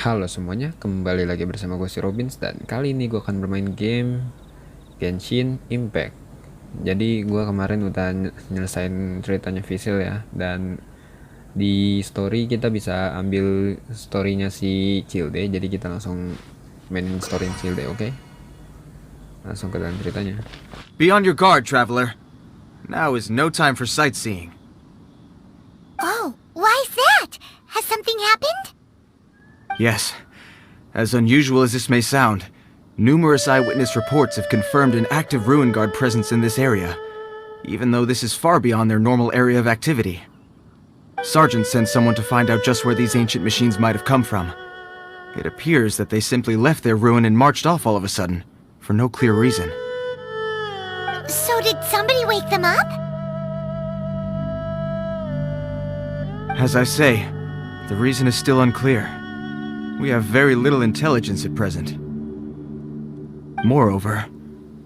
Halo semuanya, kembali lagi bersama gue si Robins. Dan kali ini gue akan bermain game Genshin Impact. Jadi gue kemarin udah nyelesain ceritanya Visil ya. Dan di story kita bisa ambil storynya si Childe. Jadi kita langsung mainin story Childe, oke? Langsung ke dalam ceritanya. Be on your guard, traveler. Now is no time for sightseeing. Oh, why's that? Has something happened? Yes. As unusual as this may sound, numerous eyewitness reports have confirmed an active Ruin Guard presence in this area, even though this is far beyond their normal area of activity. Sergeant sent someone to find out just where these ancient machines might have come from. It appears that they simply left their ruin and marched off all of a sudden, for no clear reason. So did somebody wake them up? As I say, the reason is still unclear. We have very little intelligence at present. Moreover,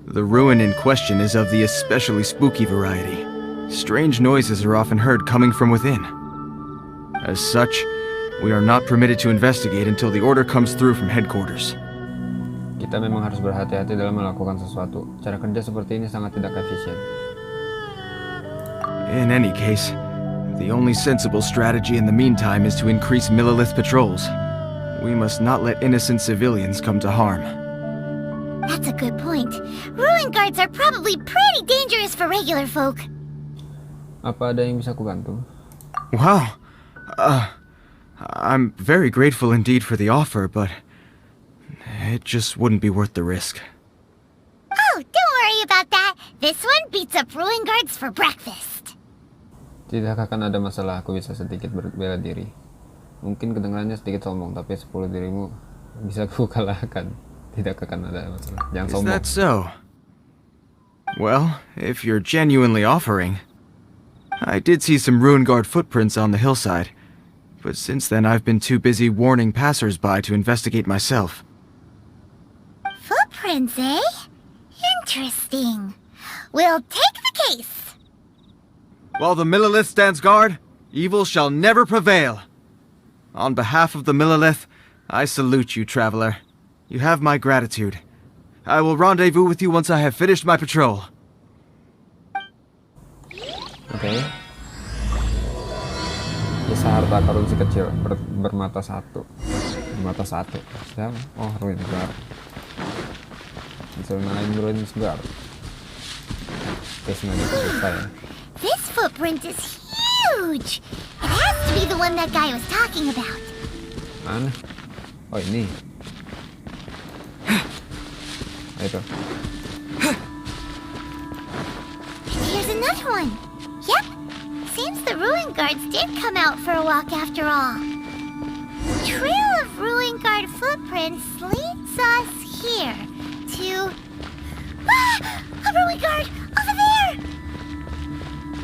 the ruin in question is of the especially spooky variety. Strange noises are often heard coming from within. As such, we are not permitted to investigate until the order comes through from headquarters. Kita memang harus berhati-hati dalam melakukan sesuatu. Cara kerja seperti ini sangat tidak efisien. In any case, the only sensible strategy in the meantime is to increase Millilith patrols. We must not let innocent civilians come to harm. That's a good point. Ruin guards are probably pretty dangerous for regular folk. Apa ada yang bisa kubantu? Wow. I'm very grateful indeed for the offer, but it just wouldn't be worth the risk. Oh, don't worry about that. This one beats up ruin guards for breakfast. Tidak akan ada masalah, aku bisa sedikit berbela diri. Mungkin kedengarannya sedikit sombong, tapi 10 dirimu bisa ku kalahkan. Tidak akan ada masalah. Jangan Is sombong. that so? Well, if you're genuinely offering. I did see some Ruin Guard footprints on the hillside, but since then I've been too busy warning passers-by to investigate myself. Footprints, eh? Interesting. We'll take the case. While the Millilith stands guard, evil shall never prevail. On behalf of the Millilith, I salute you, traveler. You have my gratitude. I will rendezvous with you once I have finished my patrol. Oke. Kisah harta karun si kecil bermata satu. Bermata satu. Siapa? Oh, Ruin Guard. Bisa main Ruin Guard. Oke, semuanya selesai. This footprint is huge. It has to be the one that guy was talking about. Mana? Oh, ini. Itu. Here's another one. Yep. Seems the ruin guards did come out for a walk after all. Trail of ruin guard footprints leads us here to... Ah! A ruin guard! Over there!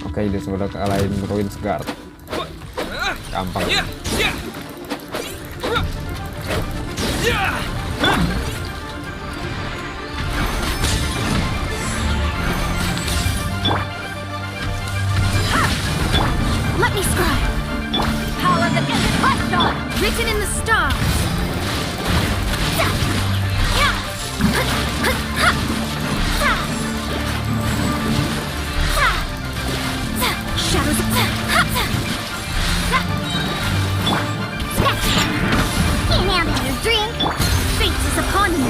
Oke, di sebelah ke lain Ruin Guard. Gampang. Let me score. Power the blast on. Written in the stars. Shadows. In and out of drink. Fate is upon you.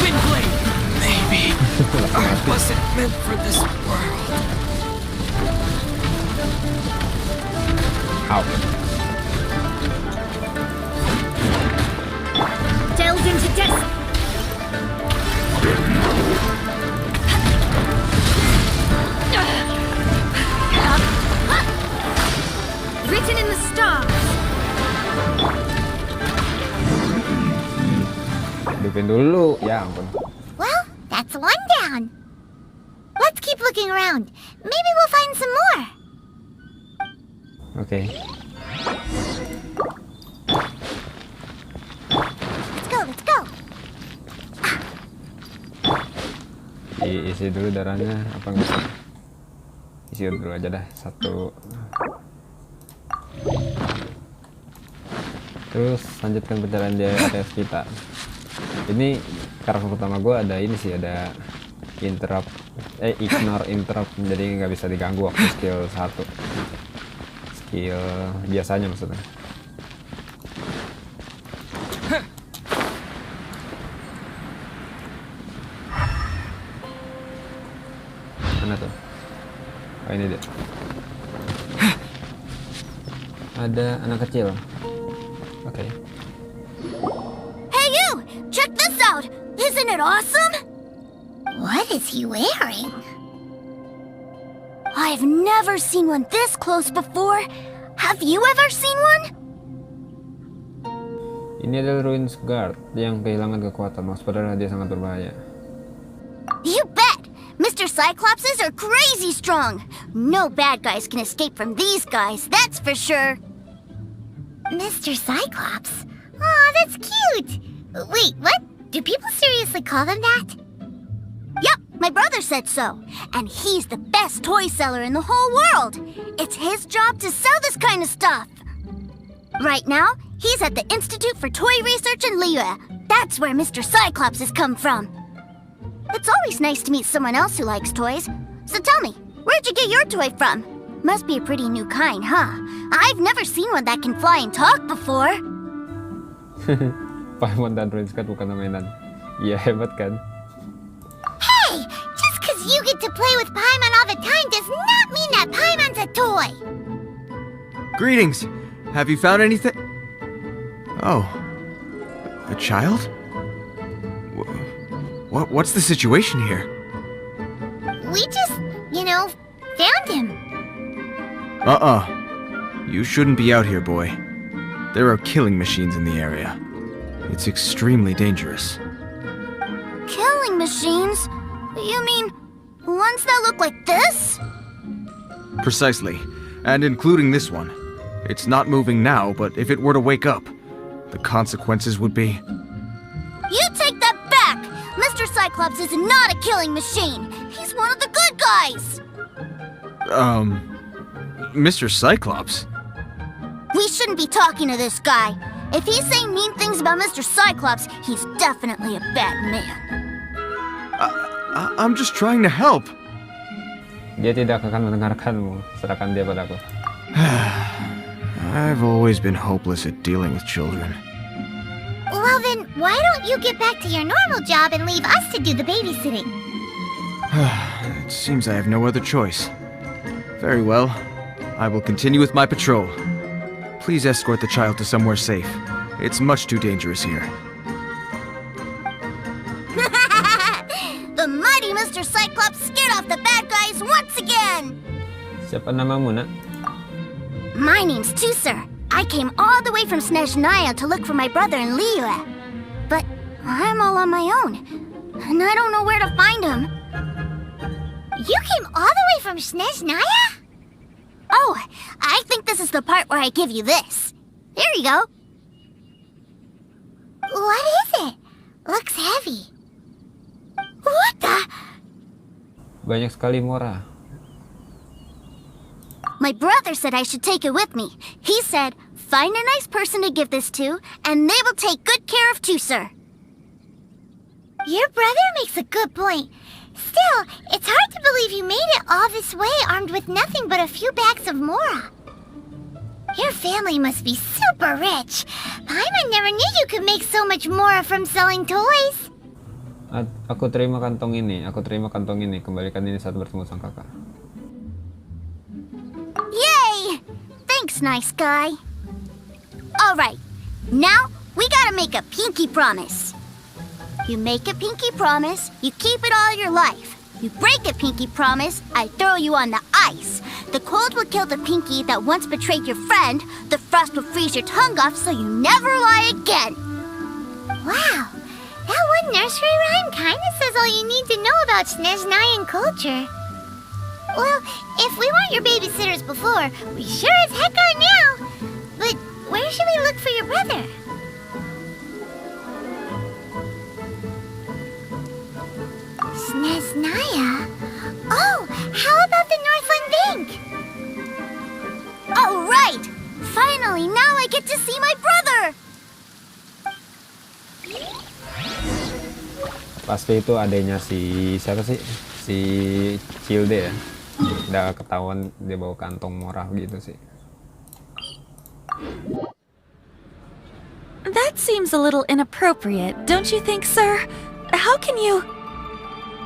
Windblade! Maybe I wasn't meant for this world. Ow. Delved into death. Written in the stars. Hidupin dulu. Ya ampun. Well, that's one down. Let's keep looking around. Maybe we'll find some more. Oke. Isi dulu darahnya apa enggak sih? Isi dulu aja dah, 1. Terus lanjutkan pencarian di atas kita. Ini karakter utama gue ada ini sih, ada ignore interrupt, jadi nggak bisa diganggu waktu skill 1, skill biasanya maksudnya. Mana tuh? Oh ini dia. Ada anak kecil. Oke. Hey you! Check this out! Isn't it awesome? What is he wearing? I've never seen one this close before. Have you ever seen one? Ini adalah Ruins Guard yang kehilangan kekuatan, waspadahlah dia sangat berbahaya. You bet! Mr. Cyclopses are crazy strong. No bad guys can escape from these guys, that's for sure. Mr. Cyclops? Aw, that's cute! Wait, what? Do people seriously call them that? Yep, my brother said so. And he's the best toy seller in the whole world. It's his job to sell this kind of stuff. Right now, he's at the Institute for Toy Research in Liyue. That's where Mr. Cyclops has come from. It's always nice to meet someone else who likes toys. So tell me, where'd you get your toy from? Must be a pretty new kind, huh? I've never seen one that can fly and talk before. Paimon dan Ruins Guard bukan mainan. Iya, hebat kan? Hey, just because you get to play with Paimon all the time does not mean that Paimon's a toy. Greetings! Have you found anything? Oh. A child? What's the situation here? We just, found him. You shouldn't be out here, boy. There are killing machines in the area. It's extremely dangerous. Killing machines? You mean ones that look like this? Precisely. And including this one. It's not moving now, but if it were to wake up, the consequences would be... You take that back! Mr. Cyclops is not a killing machine. He's one of the good guys. Mr. Cyclops? We shouldn't be talking to this guy. If he's saying mean things about Mr. Cyclops, he's definitely a bad man. I'm just trying to help. Dia tidak akan mendengarkanmu. Serahkan dia padaku. I've always been hopeless at dealing with children. Well then, why don't you get back to your normal job and leave us to do the babysitting? It seems I have no other choice. Very well. I will continue with my patrol. Please escort the child to somewhere safe. It's much too dangerous here. The mighty Mr. Cyclops scared off the bad guys once again! Siapa namamu, nak? My name's Tusser. I came all the way from Snezhnaya to look for my brother in Liyue. But I'm all on my own, and I don't know where to find him. You came all the way from Snezhnaya? Oh, I think this is the part where I give you this. There you go. What is it? Looks heavy. What the? Banyak sekali Mora. My brother said I should take it with me. He said, find a nice person to give this to, and they will take good care of Tusser. Your brother makes a good point. Still, it's hard to believe you made it all this way armed with nothing but a few bags of Mora. Your family must be super rich. Paimon never knew you could make so much Mora from selling toys. Aku terima kantong ini. Kembalikan ini saat bertemu sang kakak. Yay! Thanks, nice guy. Alright, now we gotta make a pinky promise. You make a pinky promise, you keep it all your life. You break a pinky promise, I throw you on the ice. The cold will kill the pinky that once betrayed your friend. The frost will freeze your tongue off so you never lie again. Wow, that one nursery rhyme kinda says all you need to know about Snezhnayan culture. Well, if we weren't your babysitters before, we sure as heck are now. But where should we look for your brother? Snez Snezhnaya? Oh, how about the Northland Bank? Oh, right! Finally, now I get to see my brother! Pasti itu adanya si siapa sih? Si Childe ya. Udah ketahuan dia bawa kantong murah gitu sih. That seems a little inappropriate, don't you think, sir? How can you...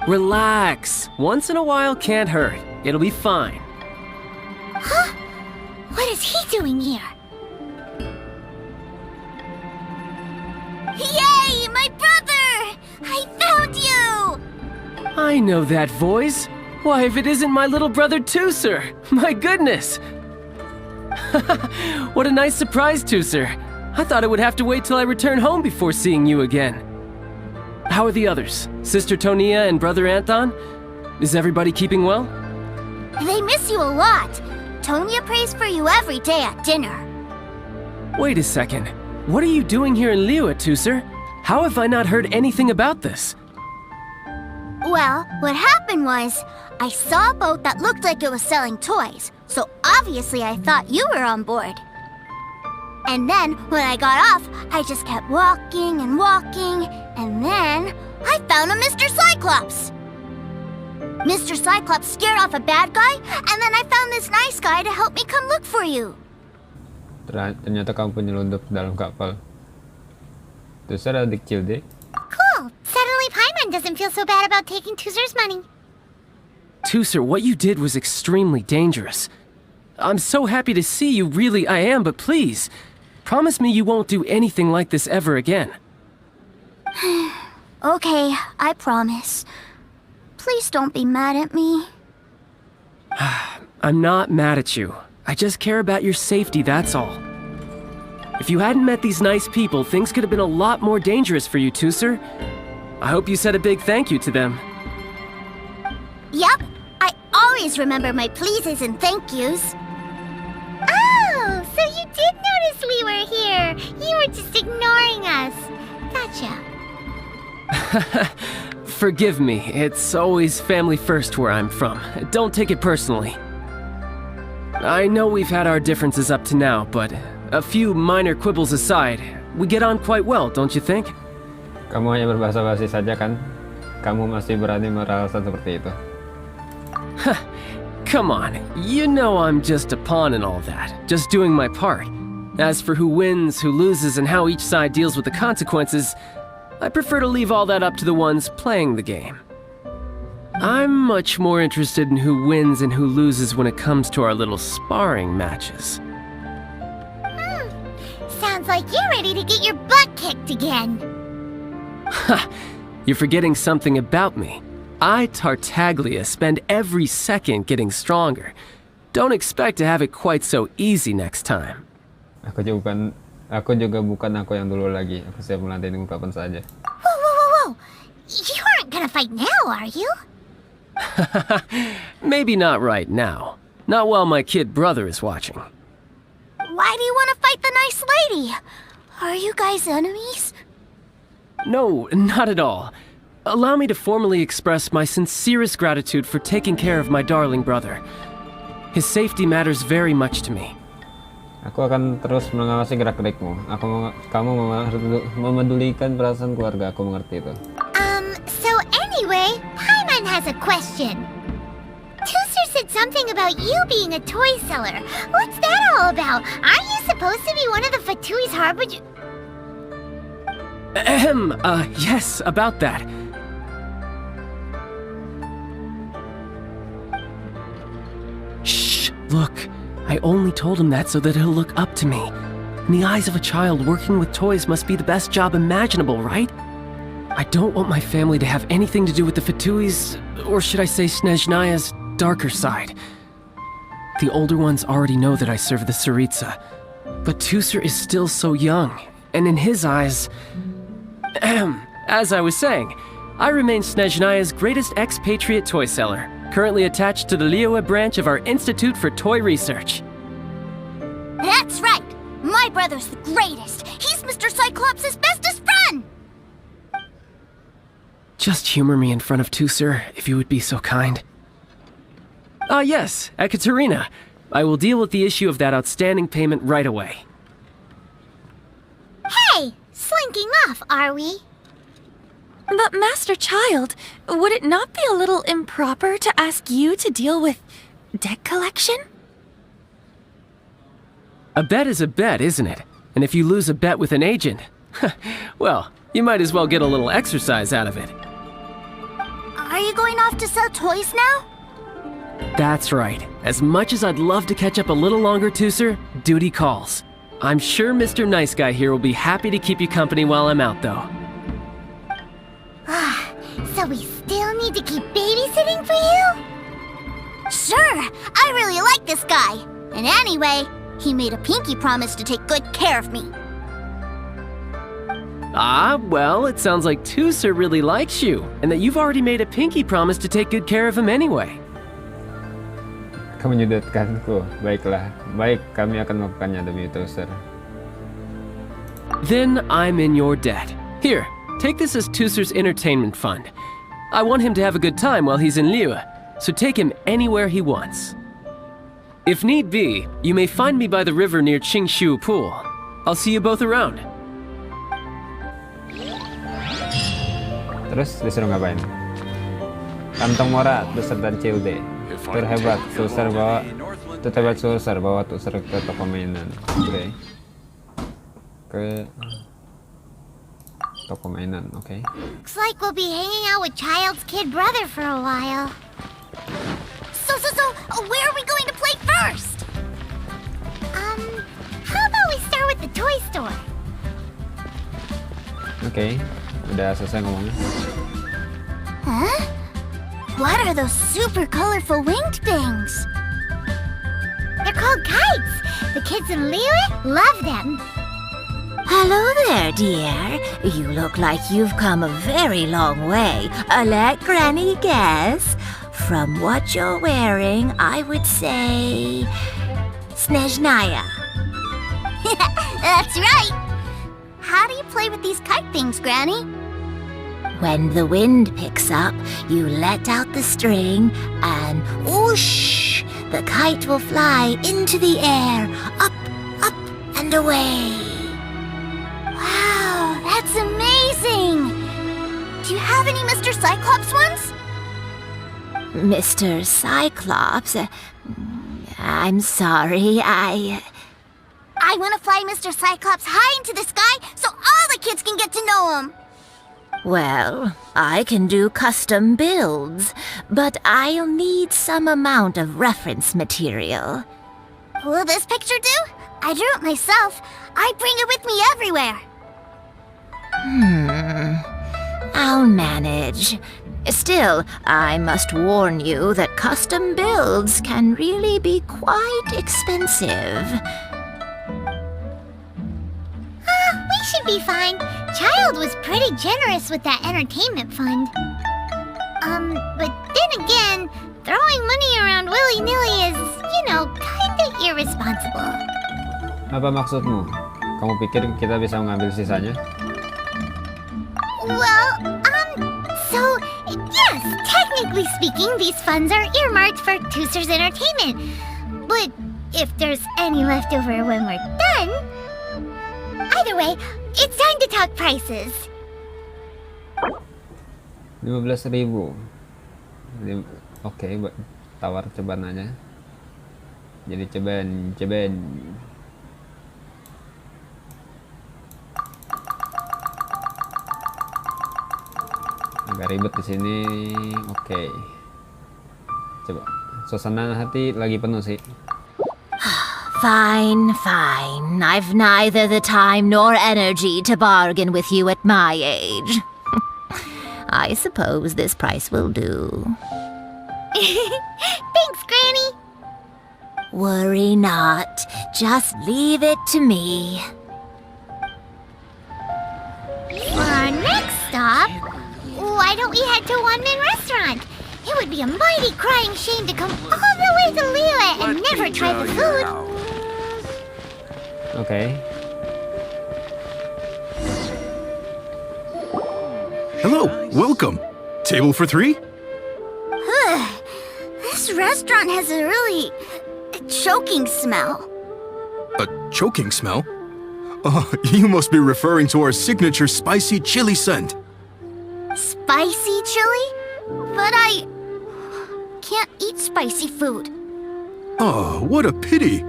Relax. Once in a while can't hurt. It'll be fine. Huh? What is he doing here? Yay, my brother! I found you! I know that voice. Why, if it isn't my little brother Tooser! My goodness! What a nice surprise, Tooser. I thought I would have to wait till I return home before seeing you again. How are the others? Sister Tonia and Brother Anton? Is everybody keeping well? They miss you a lot. Tonya prays for you every day at dinner. Wait a second. What are you doing here in Liyue, Tooser? How have I not heard anything about this? Well, what happened was, I saw a boat that looked like it was selling toys, so obviously I thought you were on board. And then, when I got off, I just kept walking and walking, and then I found a Mr. Cyclops! Mr. Cyclops scared off a bad guy, and then I found this nice guy to help me come look for you. Ternyata kamu penyelundup dalam kapal. Terus ada adik Childe. Cool! Suddenly Paimon doesn't feel so bad about taking Tooser's money. Tooser, what you did was extremely dangerous. I'm so happy to see you, really I am, but please, promise me you won't do anything like this ever again. Okay, I promise. Please don't be mad at me. I'm not mad at you. I just care about your safety, that's all. If you hadn't met these nice people, things could have been a lot more dangerous for you, Tooser. I hope you said a big thank you to them. Yep, I always remember my pleases and thank yous. Oh, so you did notice we were here. You were just ignoring us. Gotcha. Forgive me, it's always family first where I'm from. Don't take it personally. I know we've had our differences up to now, but a few minor quibbles aside, we get on quite well, don't you think? Kamu hanya berbahasa basi saja kan? Kamu masih berani merasa seperti itu. Come on, you know I'm just a pawn in all that, just doing my part. As for who wins, who loses, and how each side deals with the consequences, I prefer to leave all that up to the ones playing the game. I'm much more interested in who wins and who loses when it comes to our little sparring matches. Sounds like you're ready to get your butt kicked again. Ha! You're forgetting something about me. I, Tartaglia, spend every second getting stronger. Don't expect to have it quite so easy next time. Aku juga bukan aku yang dulu lagi. Aku siap melantai dengan kapan saja. Whoa! You aren't gonna fight now, are you? Maybe not right now. Not while my kid brother is watching. Why do you want to fight the nice lady? Are you guys enemies? No, not at all. Allow me to formally express my sincerest gratitude for taking care of my darling brother. His safety matters very much to me. Aku akan terus mengawasi gerak-gerikmu. Kamu memedulikan perasaan keluarga. Aku mengerti itu. So anyway, Paimon has a question. Tooser said something about you being a toy seller. What's that all about? Aren't you supposed to be one of the Fatui's harbinger? Yes, about that. Shh, look. I only told him that so that he'll look up to me. In the eyes of a child, working with toys must be the best job imaginable, right? I don't want my family to have anything to do with the Fatui's, or should I say Snezhnaya's, darker side. The older ones already know that I serve the Tsaritsa, but Tooser is still so young, and in his eyes... As I was saying, I remain Snezhnaya's greatest expatriate toy seller, currently attached to the Liyue branch of our Institute for Toy Research. That's right! My brother's the greatest! He's Mr. Cyclops' bestest friend! Just humor me in front of Tusser, if you would be so kind. Ah, yes, Ekaterina. I will deal with the issue of that outstanding payment right away. Hey! Slinking off, are we? But Master Childe, would it not be a little improper to ask you to deal with debt collection? A bet is a bet, isn't it? And if you lose a bet with an agent, well, you might as well get a little exercise out of it. Are you going off to sell toys now? That's right. As much as I'd love to catch up a little longer, Tusser, duty calls. I'm sure Mr. Nice Guy here will be happy to keep you company while I'm out, though. So we still need to keep babysitting for you? Sure, I really like this guy. And anyway, he made a pinky promise to take good care of me. Ah, well, it sounds like Tusser really likes you, and that you've already made a pinky promise to take good care of him anyway. Kamu menyudutkanku. Baiklah. Baik, kami akan melakukannya demi Tusser. Then I'm in your debt. Here, take this as Tusser's entertainment fund. I want him to have a good time while he's in Liyue, so take him anywhere he wants. If need be, you may find me by the river near Qingshu Pool. I'll see you both around. Terus disuruh ngapain? Kantong Mora, Tusser dan Childe. Terhebat Tusser bawa Tusser ke toko mainan. Oke. Ke toko mainan, oke. Looks like we'll be hanging out with Childe's kid brother for a while. So, where are we going to play first? How about we start with the toy store? Oke, udah selesai ngomongnya. Huh? What are those super colorful winged things? They're called kites. The kids in Liyue love them. Hello there, dear. You look like you've come a very long way. Let Granny guess. From what you're wearing, I would say... Snezhnaya. That's right. How do you play with these kite things, Granny? When the wind picks up, you let out the string and whoosh! The kite will fly into the air, up, and away. Wow, that's amazing! Do you have any Mr. Cyclops ones? Mr. Cyclops? I'm sorry, I want to fly Mr. Cyclops high into the sky so all the kids can get to know him. Well, I can do custom builds, but I'll need some amount of reference material. Will this picture do? I drew it myself. I bring it with me everywhere. I'll manage. Still, I must warn you that custom builds can really be quite expensive. We should be fine. Childe was pretty generous with that entertainment fund. But then again, throwing money around willy-nilly is, kinda irresponsible. Apa maksudmu? Kamu pikir kita bisa mengambil sisanya? Well, so, yes, technically speaking, these funds are earmarked for Tusser's entertainment. But if there's any left over when we're done... Either way, it's time to talk prices. 15.000. Oke, tawar ceban aja. Jadi ceban. Agak ribet di sini. Oke. Coba. Suasana hati lagi penuh sih. Fine. I've neither the time nor energy to bargain with you at my age. I suppose this price will do. Thanks, Granny. Worry not. Just leave it to me. For our next stop, why don't we head to One Man Restaurant? It would be a mighty crying shame to come all the way to Liyue and never try the food. Oke. Hello, welcome. Table for 3? This restaurant has a really choking smell. A choking smell? Oh, you must be referring to our signature spicy chili scent. Spicy chili? But I can't eat spicy food. Oh, what a pity.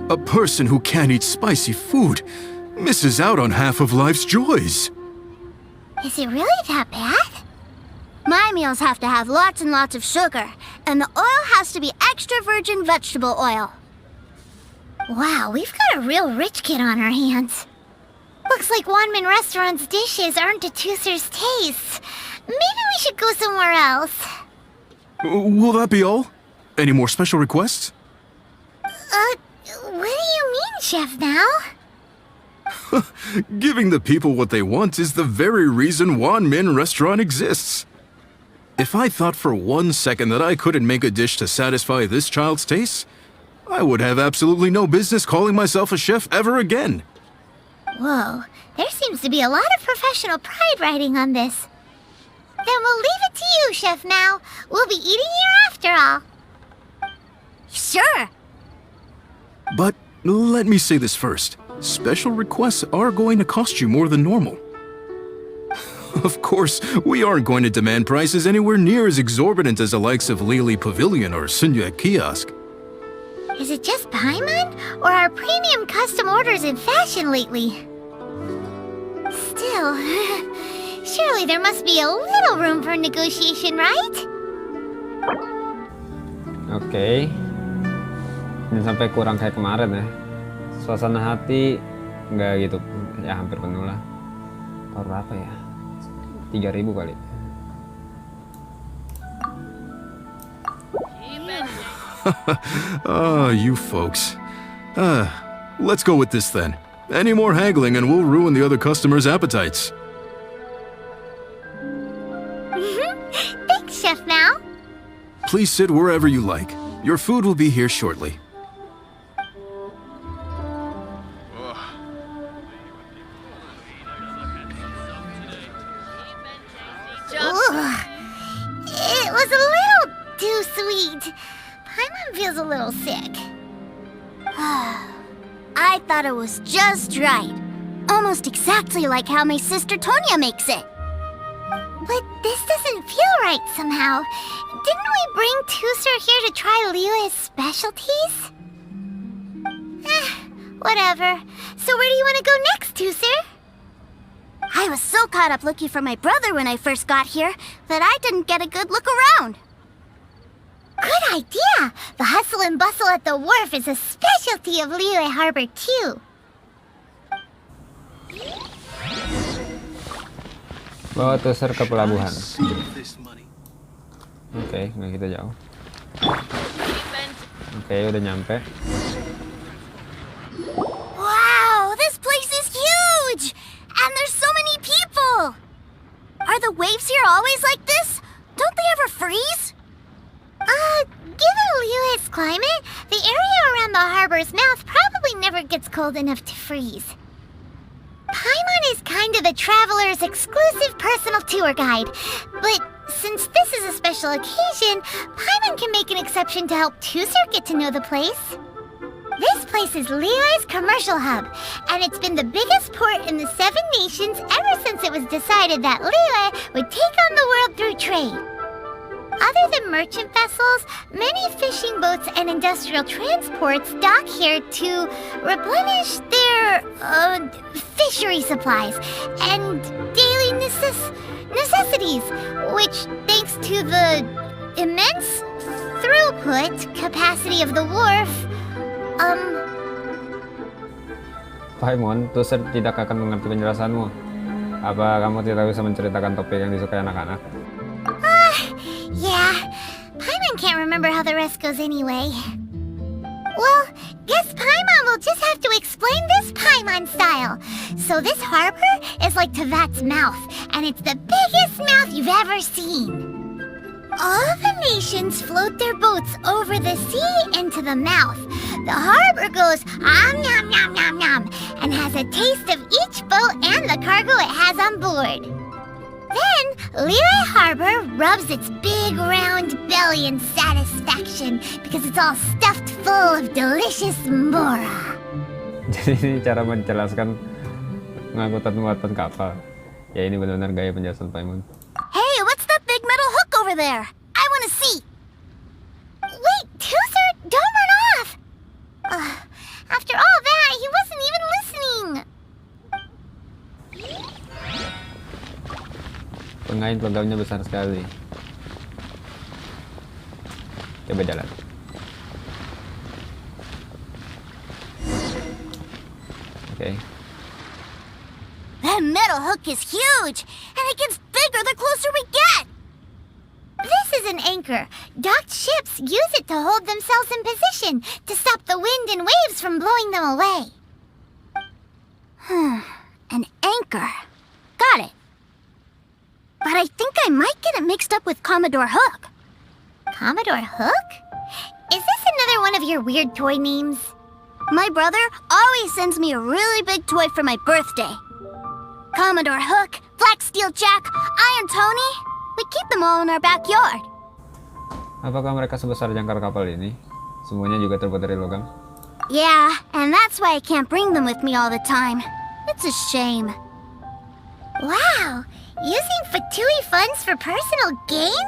A person who can't eat spicy food misses out on half of life's joys. Is it really that bad? My meals have to have lots and lots of sugar, and the oil has to be extra virgin vegetable oil. Wow, we've got a real rich kid on our hands. Looks like Wanmin Restaurant's dishes aren't to Tooser's taste. Maybe we should go somewhere else. Will that be all? Any more special requests? What do you mean, Chef Now? Giving the people what they want is the very reason Wanmin Restaurant exists. If I thought for 1 second that I couldn't make a dish to satisfy this child's taste, I would have absolutely no business calling myself a chef ever again. Whoa, there seems to be a lot of professional pride riding on this. Then we'll leave it to you, Chef Now. We'll be eating here after all. Sure. But let me say this first. Special requests are going to cost you more than normal. Of course, we aren't going to demand prices anywhere near as exorbitant as the likes of Lily Pavilion or Sunya Kiosk. Is it just Paimon, or are premium custom orders in fashion lately? Still, surely there must be a little room for negotiation, right? Oke. Ini sampai kurang kayak kemarin ya. Suasana hati nggak gitu, ya hampir penuh lah. Taruh berapa ya? 3.000 kali. You folks. Let's go with this then. Any more haggling and we'll ruin the other customers' appetites. Thanks, Chef Now. Please sit wherever you like. Your food will be here shortly. Ugh. It was a little too sweet. Paimon feels a little sick. I thought it was just right. Almost exactly like how my sister Tonya makes it. But this doesn't feel right somehow. Didn't we bring Tooser here to try Liyue's specialties? Whatever. So where do you want to go next, Tooser? I was so caught up looking for my brother when I first got here that I didn't get a good look around. Good idea! The hustle and bustle at the wharf is a specialty of Liyue Harbor too. Bawa Tooser ke pelabuhan. Oke, nggak kita jauh. Oke, udah nyampe. Wow, this place is huge! And there's so many people! Are the waves here always like this? Don't they ever freeze? Given Liyue's climate, the area around the harbor's mouth probably never gets cold enough to freeze. Paimon is kind of the traveler's exclusive personal tour guide, but since this is a special occasion, Paimon can make an exception to help Tooser get to know the place. This place is Liyue's commercial hub, and it's been the biggest port in the 7 nations ever since it was decided that Liyue would take on the world through trade. Other than merchant vessels, many fishing boats and industrial transports dock here to replenish their fishery supplies and daily necessities, which, thanks to the immense throughput capacity of the wharf, Paimon, Tooser tidak akan mengerti penjelasanmu. Apa kamu tidak bisa menceritakan topik yang disukai anak-anak? Yeah, Paimon can't remember how the rest goes anyway. Well, guess Paimon will just have to explain this Paimon style. So this harbor is like Tevat's mouth, and it's the biggest mouth you've ever seen. All the nations float their boats over the sea into the mouth. The harbor goes nom nom nom nom and has a taste of each boat and the cargo it has on board. Then, Lehigh Harbor rubs its big round belly in satisfaction because it's all stuffed full of delicious mora. Jadi ini cara menjelaskan pengangkutan-pengangkutan kapal. Ya ini benar-benar gaya penjelasan Paimon. Hey, what's that big metal hook over there? I want to see. Wait, Tooser, don't run off. After all that, he wasn't even listening. Pengain logamnya besar sekali. Coba jalan. Okay. That metal hook is huge, and it gets bigger the closer we get. This is an anchor. Docked ships use it to hold themselves in position to stop the wind and waves from blowing them away. An anchor. Got it. But I think I might get it mixed up with Commodore Hook. Commodore Hook? Is this another one of your weird toy names? My brother always sends me a really big toy for my birthday. Commodore Hook, Black Steel Jack, Iron Tony. We keep them all in our backyard. Apakah mereka sebesar jangkar kapal ini? Semuanya juga terbuat dari logam? Yeah, and that's why I can't bring them with me all the time. It's a shame. Wow, using Fatui funds for personal gain?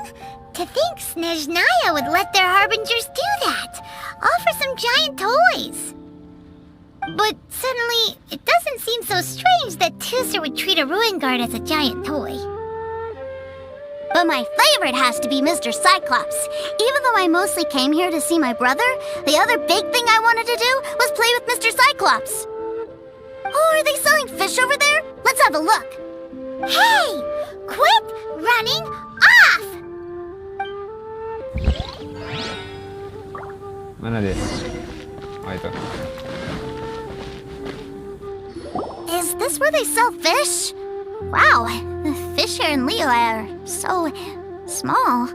To think Snezhnaya would let their harbingers do that, all for some giant toys. But suddenly, it doesn't seem so strange that Tooser would treat a ruin guard as a giant toy. But my favorite has to be Mr. Cyclops. Even though I mostly came here to see my brother, the other big thing I wanted to do was play with Mr. Cyclops. Oh, are they selling fish over there? Let's have a look. Hey! Quit running off! Mana dia? Oh itu. Is this where they sell fish? Wow, the fish here in Leo are so small.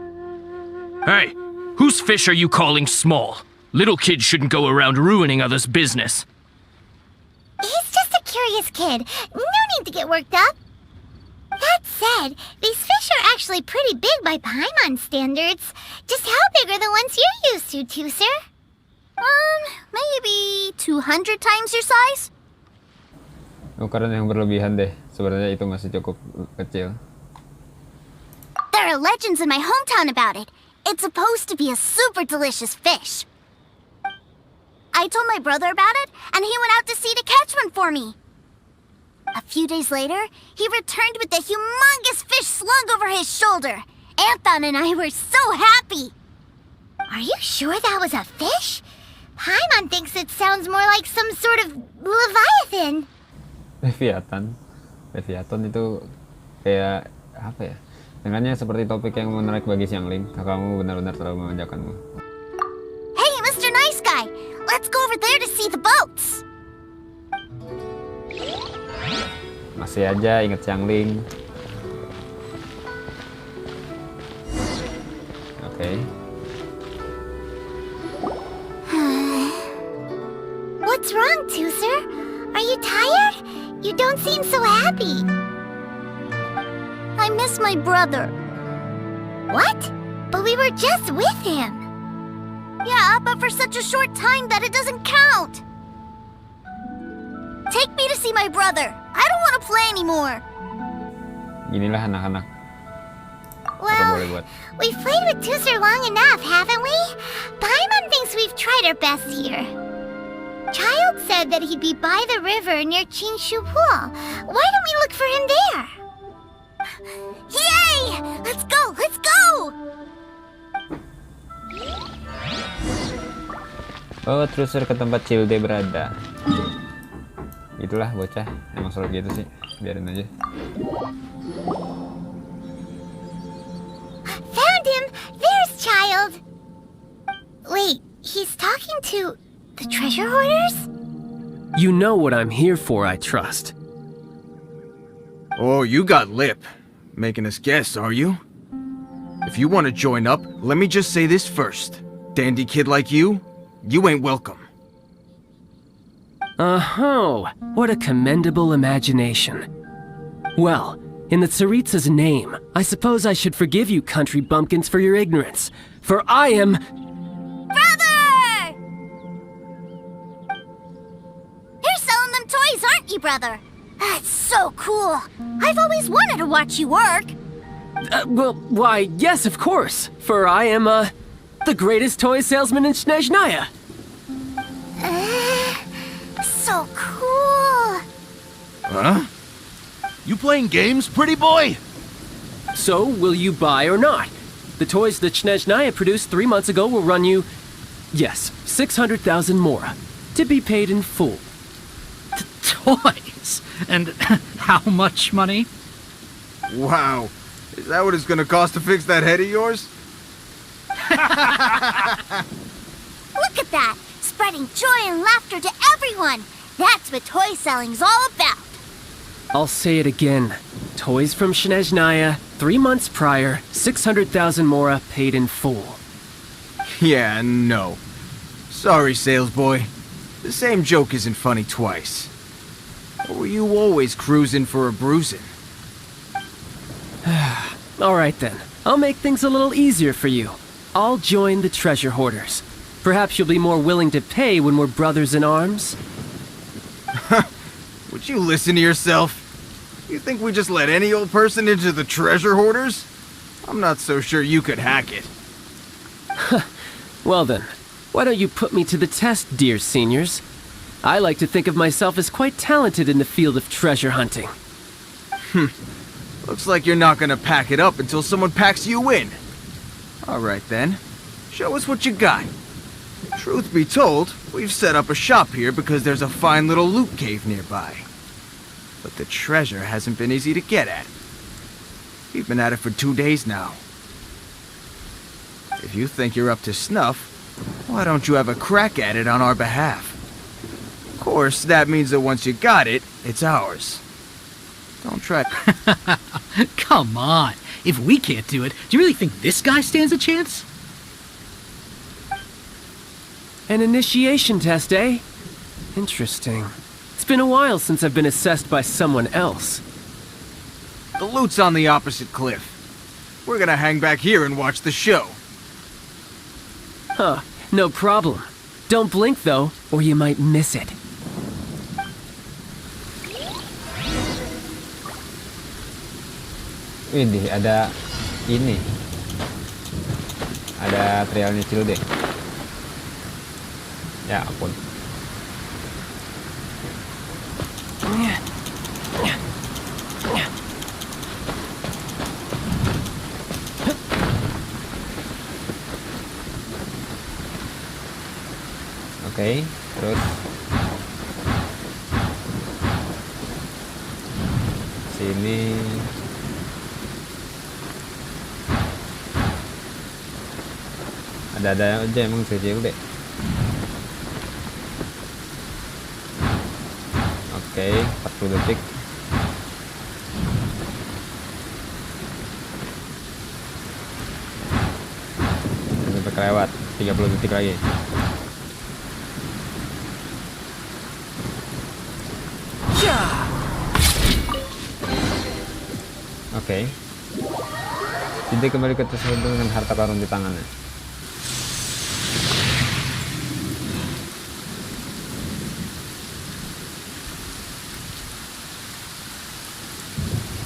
Hey, whose fish are you calling small? Little kids shouldn't go around ruining others' business. He's just a curious kid. No need to get worked up. That said, these fish are actually pretty big by Paimon standards. Just how big are the ones you're used to, Tooser? Maybe 200 times your size? Ukuran yang berlebihan deh. Sebenarnya itu masih cukup kecil. There are legends in my hometown about it. It's supposed to be a super delicious fish. I told my brother about it, and he went out to sea to catch one for me. A few days later, he returned with a humongous fish slung over his shoulder. Anton and I were so happy. Are you sure that was a fish? Paimon thinks it sounds more like some sort of leviathan. Leviathan itu kayak apa ya? Dengannya seperti topik yang menarik bagi Xiangling. Kakakmu benar-benar terlalu memanjakanmu. Hey, Mr. Nice Guy, let's go over there to see the boats. Masih aja inget Xiangling. Oke. What's wrong, Tooser? Are you tired? You don't seem so happy. I miss my brother. What? But we were just with him. Yeah, but for such a short time that it doesn't count. Take me to see my brother. I don't want to play anymore. Ginilah anak-anak. Well, we've played with Tooser long enough, haven't we? Paimon thinks we've tried our best here. Childe said that he'd be by the river near Qingshu Pool. Why don't we look for him there? Yay! Let's go! Let's go! Oh, telusur ke tempat Childe berada. Itulah bocah, emang selalu gitu sih. Biarin aja. Found him! There's Childe! Wait, he's talking to the treasure hoarders? You know what I'm here for, I trust. Oh, you got lip. Making us guess, are you? If you want to join up, let me just say this first. Dandy kid like you ain't welcome. Oh, what a commendable imagination. Well, In the Tsaritsa's name, I suppose I should forgive you country bumpkins for your ignorance. For I am... Brother! You're selling them toys, aren't you, brother? That's so cool. I've always wanted to watch you work. Well, why, yes, of course. For I am, the greatest toy salesman in Snezhnaya. So cool. Huh? You playing games, pretty boy? So, will you buy or not? The toys that Snezhnaya produced 3 months ago will run you, yes, 600,000 mora, to be paid in full. Toys? And how much money? Wow. Is that what it's gonna cost to fix that head of yours? Look at that. Spreading joy and laughter to everyone. That's what toy selling's all about. I'll say it again. Toys from Snezhnaya, 3 months prior, 600,000 mora paid in full. Yeah, no. Sorry, sales boy. The same joke isn't funny twice. Or were you always cruising for a bruising? Alright then, I'll make things a little easier for you. I'll join the treasure hoarders. Perhaps you'll be more willing to pay when we're brothers in arms? Would you listen to yourself? You think we just let any old person into the treasure hoarders? I'm not so sure you could hack it. Well then, why don't you put me to the test, dear seniors? I like to think of myself as quite talented in the field of treasure hunting. Looks like you're not gonna pack it up until someone packs you in. Alright then, show us what you got. Truth be told, we've set up a shop here because there's a fine little loot cave nearby. But the treasure hasn't been easy to get at. We've been at it for 2 days now. If you think you're up to snuff, why don't you have a crack at it on our behalf? Of course, that means that once you got it, it's ours. Don't try... Come on. If we can't do it, do you really think this guy stands a chance? An initiation test, eh? Interesting. It's been a while since I've been assessed by someone else. The loot's on the opposite cliff. We're gonna hang back here and watch the show. Huh, no problem. Don't blink though, or you might miss it. Widih, ada ini. Ada trialnya Childe. Ya ampun. Oke, terus sini. Ada aja emang kecil deh. Oke, 40 detik. Sampai kelewat, 30 detik lagi. Oke. Childe kembali ke tersebut dengan harta karun di tangannya.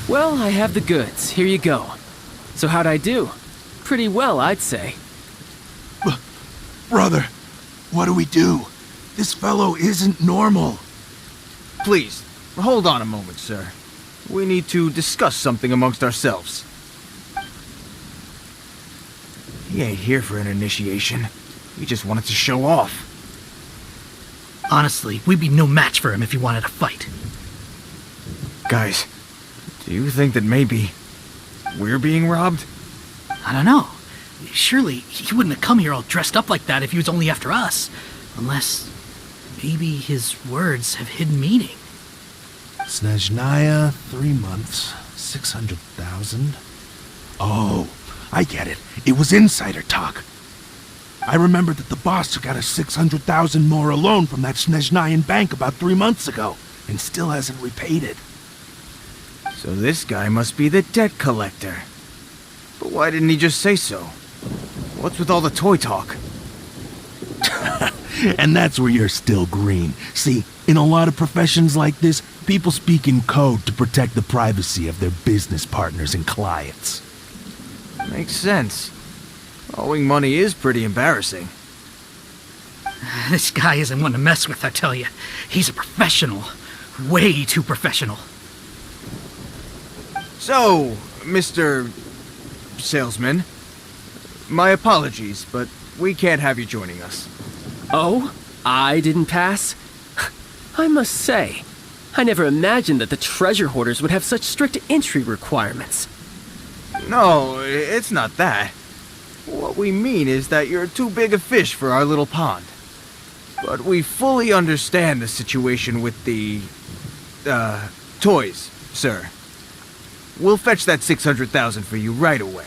Well, I have the goods. Here you go. So how'd I do? Pretty well, I'd say. Brother, what do we do? This fellow isn't normal. Please, hold on a moment, sir. We need to discuss something amongst ourselves. He ain't here for an initiation. He just wanted to show off. Honestly, we'd be no match for him if he wanted to fight. Guys, do you think that maybe we're being robbed? I don't know. Surely he wouldn't have come here all dressed up like that if he was only after us. Unless maybe his words have hidden meaning. Snezhnaya, 3 months, 600,000. Oh, I get it. It was insider talk. I remember that the boss took out a 600,000 more loan from that Snezhnayan bank about 3 months ago, and still hasn't repaid it. So this guy must be the debt collector. But why didn't he just say so? What's with all the toy talk? And that's where you're still green. See, in a lot of professions like this, people speak in code to protect the privacy of their business partners and clients. Makes sense. Owing money is pretty embarrassing. This guy isn't one to mess with, I tell you. He's a professional. Way too professional. So, Mr. Salesman, my apologies, but we can't have you joining us. Oh, I didn't pass? I must say, I never imagined that the treasure hoarders would have such strict entry requirements. No, it's not that. What we mean is that you're too big a fish for our little pond. But we fully understand the situation with the, toys, sir. We'll fetch that 600,000 for you right away.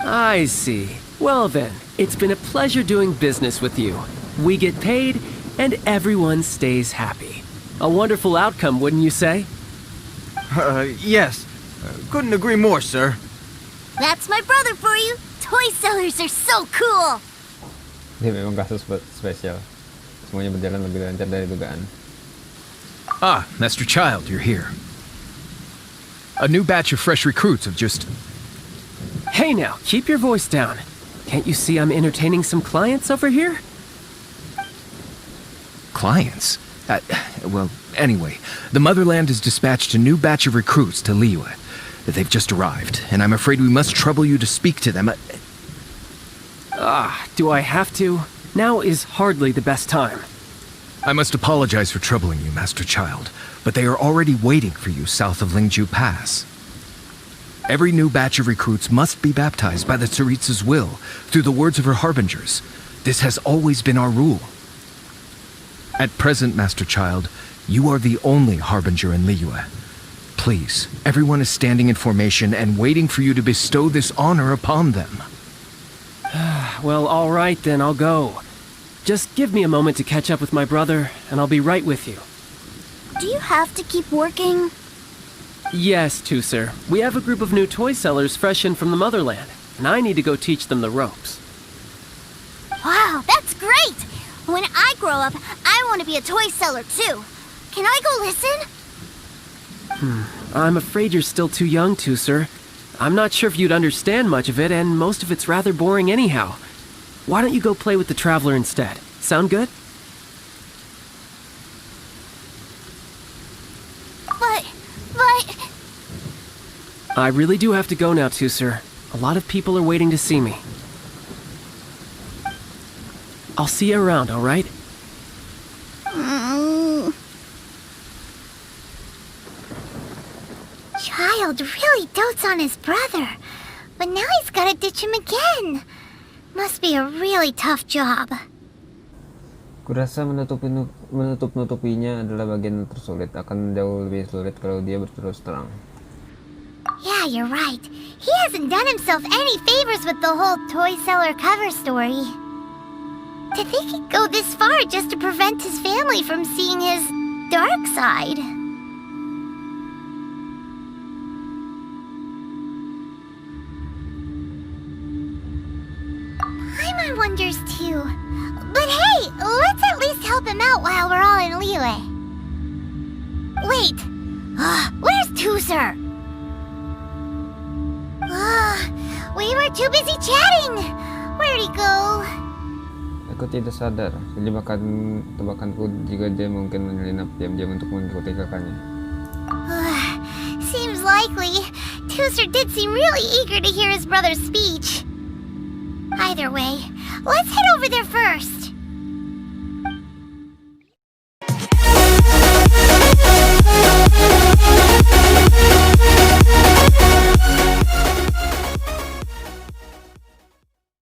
I see. Well then, it's been a pleasure doing business with you. We get paid, and everyone stays happy. A wonderful outcome, wouldn't you say? Yes. Couldn't agree more, sir. That's my brother for you. Toy sellers are so cool. Dia memang kasus spesial. Semuanya berjalan lebih lancar dari dugaan. Ah, Master Childe, you're here. A new batch of fresh recruits have just... Hey now, keep your voice down. Can't you see I'm entertaining some clients over here? Clients? Well, anyway, the Motherland has dispatched a new batch of recruits to Liyue. They've just arrived, and I'm afraid we must trouble you to speak to them. Do I have to? Now is hardly the best time. I must apologize for troubling you, Master Childe, but they are already waiting for you south of Lingju Pass. Every new batch of recruits must be baptized by the Tsaritsa's will, through the words of her harbingers. This has always been our rule. At present, Master Childe, you are the only harbinger in Liyue. Please, everyone is standing in formation and waiting for you to bestow this honor upon them. Well, all right then, I'll go. Just give me a moment to catch up with my brother, and I'll be right with you. Do you have to keep working? Yes, Tusser. We have a group of new toy sellers fresh in from the Motherland, and I need to go teach them the ropes. Wow, that's great! When I grow up, I want to be a toy seller too. Can I go listen? I'm afraid you're still too young, Tusser. I'm not sure if you'd understand much of it, and most of it's rather boring anyhow. Why don't you go play with the Traveler instead? Sound good? But... I really do have to go now, Tusser. A lot of people are waiting to see me. I'll see you around, all right? Childe really dotes on his brother, but now he's gotta ditch him again. Must be a really tough job. Kurasa menutup-nutupinya adalah bagian tersulit. Akan jauh lebih sulit kalau dia berterus terang. Yeah, you're right. He hasn't done himself any favors with the whole toy seller cover story. To think he'd go this far just to prevent his family from seeing his dark side. Paimon wonders too. But hey, let's at least help him out while we're all in Liyue. Wait, where's Tusser? We were too busy chatting. Where'd he go? Aku tidak sadar. Tebakanku jika dia mungkin menyelinap diam-diam untuk mengikuti kakaknya. Seems likely. Tusser did seem really eager to hear his brother's speech. Either way, let's head over there first.